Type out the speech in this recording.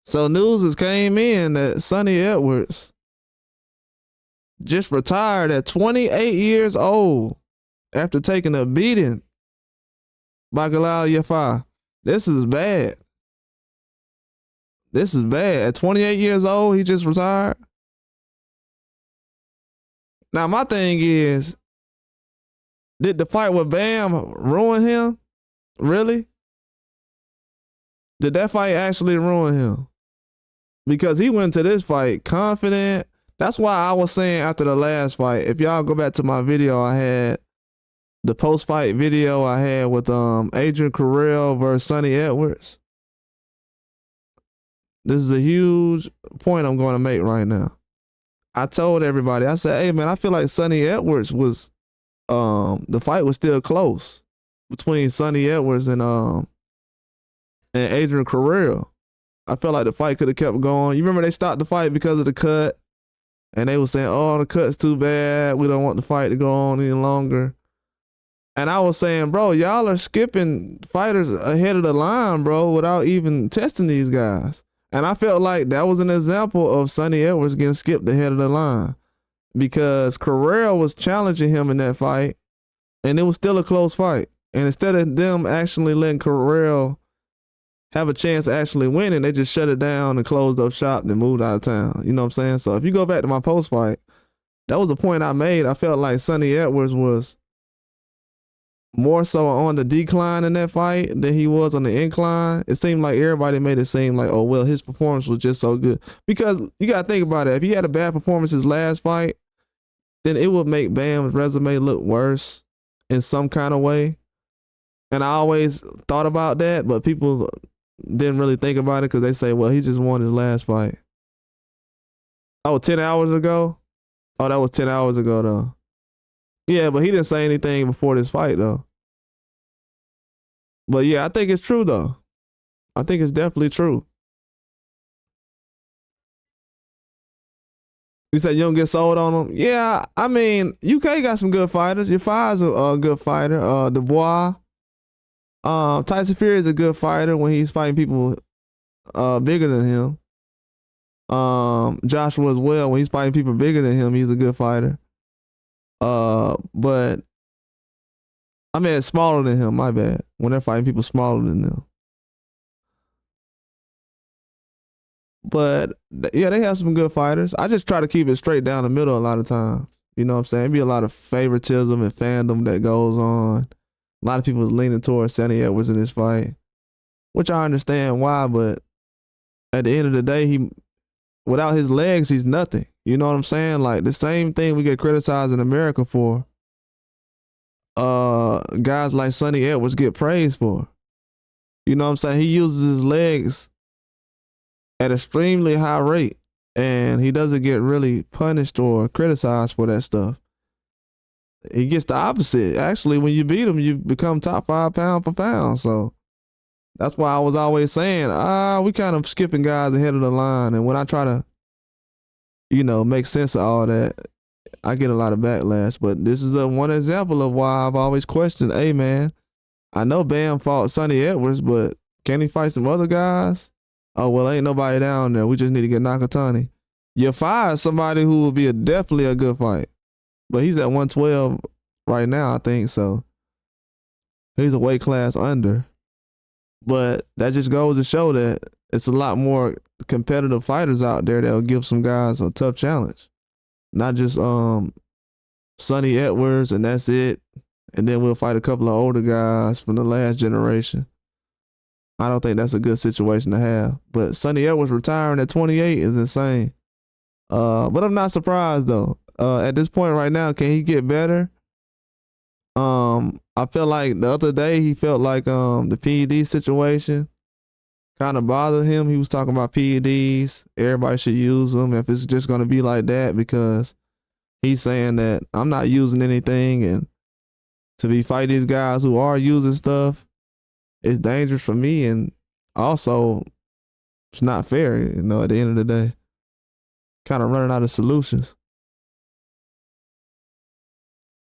So news has came in that Sonny Edwards just retired at 28 years old after taking a beating by Goliath. This is bad. This is bad. At 28 years old, he just retired. Now, my thing is, did the fight with Bam ruin him? Really? Did that fight actually ruin him? Because he went to this fight confident. That's why I was saying after the last fight, if y'all go back to my video, I had the post-fight video I had with Adrian Carrell versus Sonny Edwards. This is a huge point I'm going to make right now. I told everybody, I said, hey man, I feel like Sonny Edwards was, the fight was still close between Sonny Edwards and Adrian Carrell. I felt like the fight could have kept going. You remember they stopped the fight because of the cut, and they were saying, oh, the cut's too bad. We don't want the fight to go on any longer. And I was saying, bro, y'all are skipping fighters ahead of the line, bro, without even testing these guys. And I felt like that was an example of Sonny Edwards getting skipped ahead of the line because Carrell was challenging him in that fight, and it was still a close fight. And instead of them actually letting Carrell have a chance of actually winning, they just shut it down and closed up shop and moved out of town. You know what I'm saying? So if you go back to my post fight, that was a point I made. I felt like Sonny Edwards was more so on the decline in that fight than he was on the incline. It seemed like everybody made it seem like, oh, well, his performance was just so good. Because you got to think about it. If he had a bad performance his last fight, then it would make Bam's resume look worse in some kind of way. And I always thought about that, but people didn't really think about it because they say, well, he just won his last fight. Oh, 10 hours ago? Oh, that was 10 hours ago, though. Yeah, but he didn't say anything before this fight, though. But yeah, I think it's true, though. I think it's definitely true. You said you don't get sold on him? Yeah, I mean, UK got some good fighters. Yafai's a good fighter. Dubois. Tyson Fury is a good fighter when he's fighting people bigger than him. Joshua as well, when he's fighting people bigger than him, he's a good fighter. But I mean, smaller than him, my bad. When they're fighting people smaller than them. But yeah, they have some good fighters. I just try to keep it straight down the middle a lot of times. You know what I'm saying? It'd be a lot of favoritism and fandom that goes on. A lot of people was leaning towards Sonny Edwards in this fight, which I understand why, but at the end of the day, without his legs, he's nothing. You know what I'm saying? Like the same thing we get criticized in America for, guys like Sonny Edwards get praised for. You know what I'm saying? He uses his legs at an extremely high rate, and he doesn't get really punished or criticized for that stuff. He gets the opposite. Actually, when you beat him, you become top 5 pound for pound. So that's why I was always saying, we kind of skipping guys ahead of the line. And when I try to, make sense of all that, I get a lot of backlash. But this is one example of why I've always questioned, hey, man, I know Bam fought Sonny Edwards, but can he fight some other guys? Oh, well, ain't nobody down there. We just need to get Nakatani. Yafai is somebody who will be definitely a good fight. But he's at 112 right now, I think, so he's a weight class under. But that just goes to show that it's a lot more competitive fighters out there that'll give some guys a tough challenge. Not just Sonny Edwards and that's it. And then we'll fight a couple of older guys from the last generation. I don't think that's a good situation to have. But Sonny Edwards retiring at 28 is insane. But I'm not surprised though. At this point right now, can he get better? I feel like the other day he felt like the PED situation kind of bothered him. He was talking about PEDs. Everybody should use them if it's just going to be like that, because he's saying that I'm not using anything, and to be fighting these guys who are using stuff, it's dangerous for me, and also it's not fair, at the end of the day. Kind of running out of solutions.